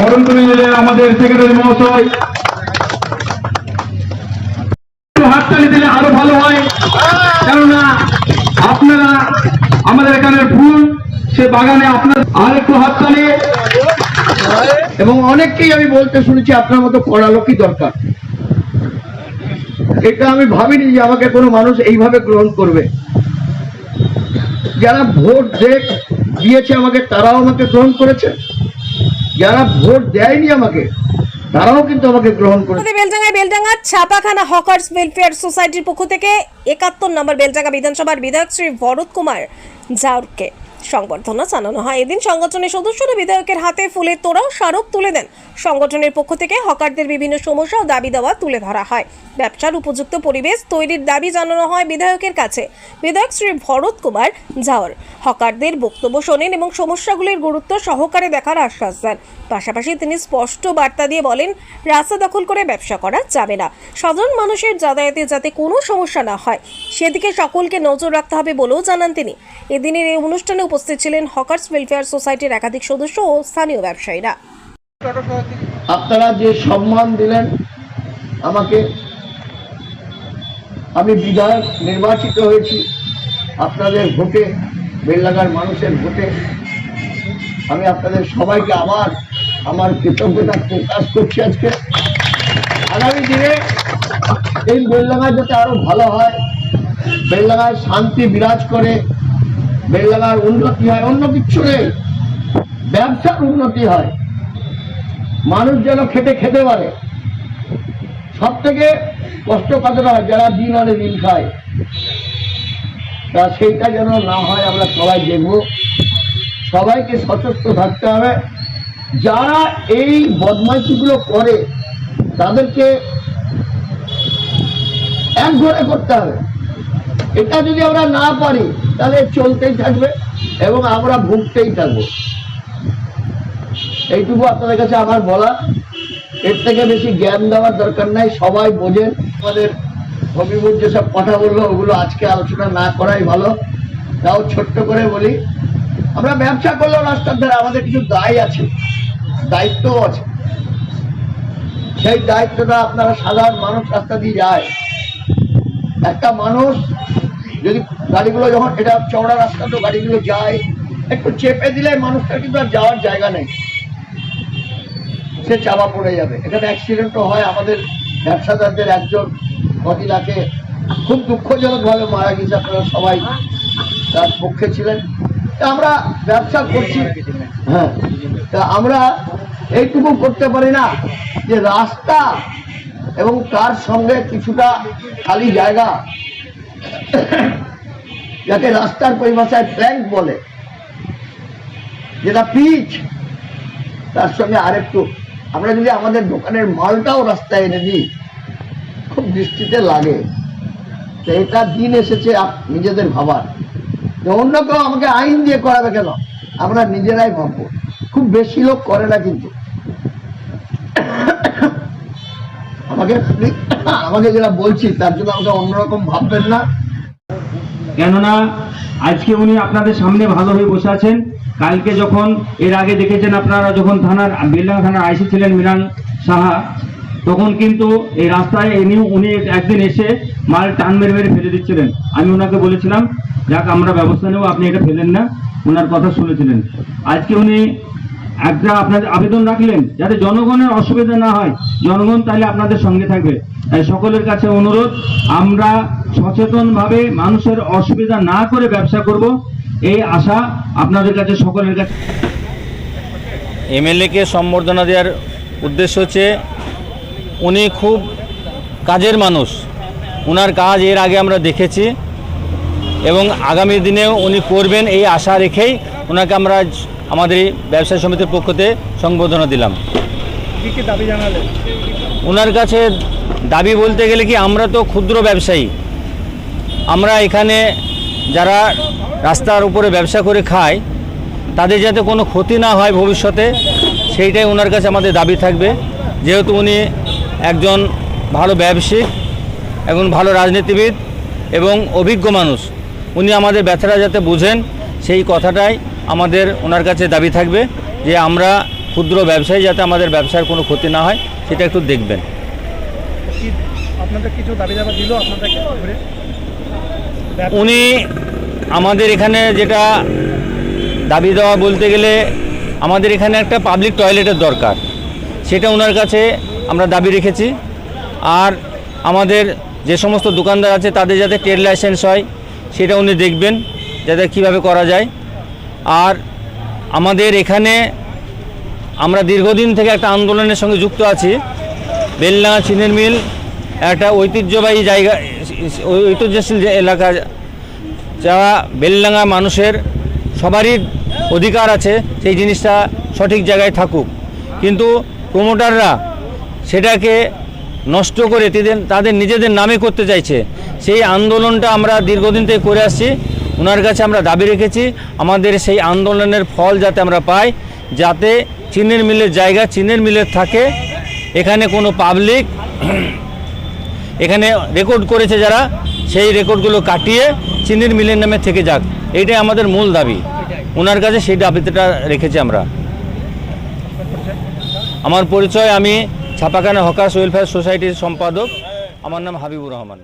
বরণ করে নিলেন আমাদের সেক্রেটারি মহাশয়। হাততালি দিলে আরো ভালো হয়, কেননা আপনারা আমাদের এখানের ফুল, সে বাগানে আপনার আর একটু হাততালি। এবং অনেককেই আমি বলতে শুনেছি আপনার মতো কড়া লোকই দরকার। এটা আমি ভাবিনি যে আমাকে কোনো মানুষ এইভাবে গ্রহণ করবে। যারা ভোট দিয়েছে আমাকে, তারাও আমাকে গ্রহণ করেছে, যারা ভোট দেয়নি আমাকে, তারাও কিন্তু আমাকে গ্রহণ করেছে। বেলডাঙ্গা ছাপাখানা হকার্স ওয়েলফেয়ার সোসাইটির পক্ষ থেকে 71 নম্বর বেলডাঙ্গা বিধানসভার বিধায়ক শ্রী ভরত কুমার জাওরকে সংবর্ধনা জানানো হয়। এদিন সংগঠনের সদস্যরা বিধায়কের হাতে ফুলের তোড়া ও স্মারক তুলে দেন। সংগঠনের পক্ষ থেকে হকারদের বিভিন্ন সমস্যা ও দাবি দেওয়া তুলে ধরা হয়। ব্যবসার উপযুক্ত পরিবেশ তৈরির দাবি জানানো হয় বিধায়কের কাছে। বিধায়ক শ্রী ভরত কুমার জাওর হকারদের বক্তব্য শোনেন এবং সমস্যাগুলির গুরুত্ব সহকারে দেখার আশ্বাস দেন। পাশাপাশি তিনি স্পষ্ট বার্তা দিয়ে বলেন, রাস্তা দখল করে ব্যবসা করা যাবে না। সাধারণ মানুষের যাতায়াতে যাতে কোনো সমস্যা না হয় সেদিকে সকলকে নজর রাখতে হবে বলেও জানান তিনি। এদিনের এই অনুষ্ঠানে উপস্থিত ছিলেন হকার্স ওয়েলফেয়ার সোসাইটির একাধিক সদস্য ও স্থানীয় ব্যবসায়ীরা। আপনারা যে সম্মান দিলেন আমাকে, আমি বিধায়ক নির্বাচিত হয়েছি আপনাদের ভোটে, বেলডাঙ্গার মানুষের ভোটে। আমি আপনাদের সবাইকে আমার কৃতজ্ঞতা প্রকাশ করছি। আজকে আগামী দিনে এই বেলডাঙ্গা যাতে আরো ভালো হয়, বেলডাঙ্গায় শান্তি বিরাজ করে, বেলডাঙ্গার উন্নতি হয়, অন্য কিছু নেই, ব্যবসার উন্নতি হয়, মানুষ যেন খেতে পারে। সব থেকে কষ্ট কাজটা হয় যারা দিন আনে দিন খায়, তা সেইটা যেন না হয় আমরা সবাই দেখব। সবাইকে সচেষ্ট থাকতে হবে। যারা এই বদমাইশিগুলো করে তাদেরকে একঘরে করতে হবে। এটা যদি আমরা না পারি তাহলে চলতেই থাকবে এবং আমরা ভুগতেই থাকবো। এইটুকু আপনাদের কাছে আমার বলা। এর থেকে বেশি জ্ঞান দেওয়ার দরকার নাই, সবাই বোঝেন। আমাদের হবিবুর যেসব কথা বললো ওগুলো আজকে আলোচনা না করাই ভালো। তাও ছোট্ট করে বলি, আমরা ব্যবসা করলেও রাস্তার ধারে আমাদের কিছু দায় আছে, দায়িত্বও আছে। সেই দায়িত্বটা আপনারা সাধারণ মানুষ রাস্তা দিয়ে যায়, একটা মানুষ যদি গাড়িগুলো যখন এটা চওড়া রাস্তা তো গাড়িগুলো যায়, একটু চেপে দিলে মানুষটার কিন্তু আর যাওয়ার জায়গা নেই, সে চাপা পড়ে যাবে। এখানে অ্যাক্সিডেন্টও হয়। আমাদের ব্যবসাদারদের একজন মহিলাকে খুব দুঃখজনকভাবে মারা গেছে, আপনারা সবাই তার পক্ষে ছিলেন। তা আমরা ব্যবসা করছি, হ্যাঁ, তা আমরা এইটুকু করতে পারি না যে রাস্তা এবং তার সঙ্গে কিছুটা খালি জায়গা, যাকে রাস্তার পরিভাষায় প্ল্যাঙ্ক বলে, যেটা পিচ, তার সঙ্গে আরেকটু আমরা যদি আমাদের দোকানের মালটাও রাস্তায় এনে দিই, খুব দৃষ্টিতে লাগে। তো এটা দিন এসেছে নিজেদের ভাবার, যে অন্য কেউ আমাকে আইন দিয়ে করাবে কেন, আমরা নিজেরাই ভাববো। খুব বেশি লোক করে না, কিন্তু আমাকে যেটা বলছি তার জন্য আমাকে অন্যরকম ভাববেন না। কেননা আজকে উনি আপনাদের সামনে ভালো হয়ে বসে আছেন। কালকে যখন এর আগে দেখেছেন আপনারা, যখন বেলডাঙ্গা থানার আইসি ছিলেন মিরান সাহা, তখন কিন্তু এই রাস্তায় উনি একদিন এসে মাল টান মেরে মেরে ফেলে দিচ্ছিলেন। আমি ওনাকে বলেছিলাম, যাক আমরা ব্যবস্থা নেব, আপনি এটা ফেলেন না। ওনার কথা শুনেছিলেন। আজকে উনি একটা আপনাদের আবেদন রাখলেন যাতে জনগণের অসুবিধা না হয়, জনগণ তাহলে আপনাদের সঙ্গে থাকবে। তাই সকলের কাছে অনুরোধ, আমরা সচেতনভাবে মানুষের অসুবিধা না করে ব্যবসা করব, এই আশা আপনাদের কাছে, সকলের কাছে। এমএলএকে সম্বর্ধনা দেওয়ার উদ্দেশ্য হচ্ছে, উনি খুব কাজের মানুষ, ওনার কাজ এর আগে আমরা দেখেছি এবং আগামী দিনেও উনি করবেন এই আশা রেখেই ওনাকে আমরা আমাদের ব্যবসায়ী সমিতির পক্ষ থেকে সংবর্ধনা দিলাম। কি দাবি জানালেন? ওনার কাছে দাবি বলতে গেলে কি, আমরা তো ক্ষুদ্র ব্যবসায়ী, আমরা এখানে যারা রাস্তার উপরে ব্যবসা করে খায় তাদের যাতে কোনো ক্ষতি না হয় ভবিষ্যতে, সেইটাই ওনার কাছে আমাদের দাবি থাকবে। যেহেতু উনি একজন ভালো ব্যবসায়িক, একজন ভালো রাজনীতিবিদ এবং অভিজ্ঞ মানুষ, উনি আমাদের ব্যথাটা যাতে বুঝেন, সেই কথাটাই আমাদের ওনার কাছে দাবি থাকবে, যে আমরা ক্ষুদ্র ব্যবসায়ী, যাতে আমাদের ব্যবসার কোনো ক্ষতি না হয় সেটা একটু দেখবেন। কি আপনাদের কিছু দাবি দাবা দিল আপনাদেরকে ঘুরে? উনি আমাদের এখানে যেটা দাবি দেওয়া বলতে গেলে, আমাদের এখানে একটা পাবলিক টয়লেটের দরকার, সেটা ওনার কাছে আমরা দাবি রেখেছি। আর আমাদের যে সমস্ত দোকানদার আছে তাদের যাতে ট্রেড লাইসেন্স হয় সেটা উনি দেখবেন, যাতে কিভাবে করা যায়। আর আমাদের এখানে আমরা দীর্ঘদিন থেকে একটা আন্দোলনের সঙ্গে যুক্ত আছি। বেলডাঙ্গা চিনির মিল একটা ঐতিহ্যবাহী জায়গা, ঐতিহ্যশীল যে এলাকা, যারা বেলডাঙ্গা মানুষের সবারই অধিকার আছে সেই জিনিসটা সঠিক জায়গায় থাকুক, কিন্তু প্রমোটাররা সেটাকে নষ্ট করে তাদের নিজেদের নামে করতে চাইছে। সেই আন্দোলনটা আমরা দীর্ঘদিন থেকে করে আসছি। ওনার কাছে আমরা দাবি রেখেছি আমাদের সেই আন্দোলনের ফল যাতে আমরা পাই, যাতে চিনির মিলের জায়গা চিনির মিলের থাকে, এখানে কোনো পাবলিক এখানে রেকর্ড করেছে যারা, সেই রেকর্ডগুলো কাটিয়ে চিনির মিলের নামে থেকে যাক, এইটাই আমাদের মূল দাবি। ওনার কাছে সেই দাবিটা রেখেছি আমরা। আমার পরিচয়, আমি ছাপাখানা হকার্স ওয়েলফেয়ার সোসাইটির সম্পাদক, আমার নাম হাবিবুর রহমান।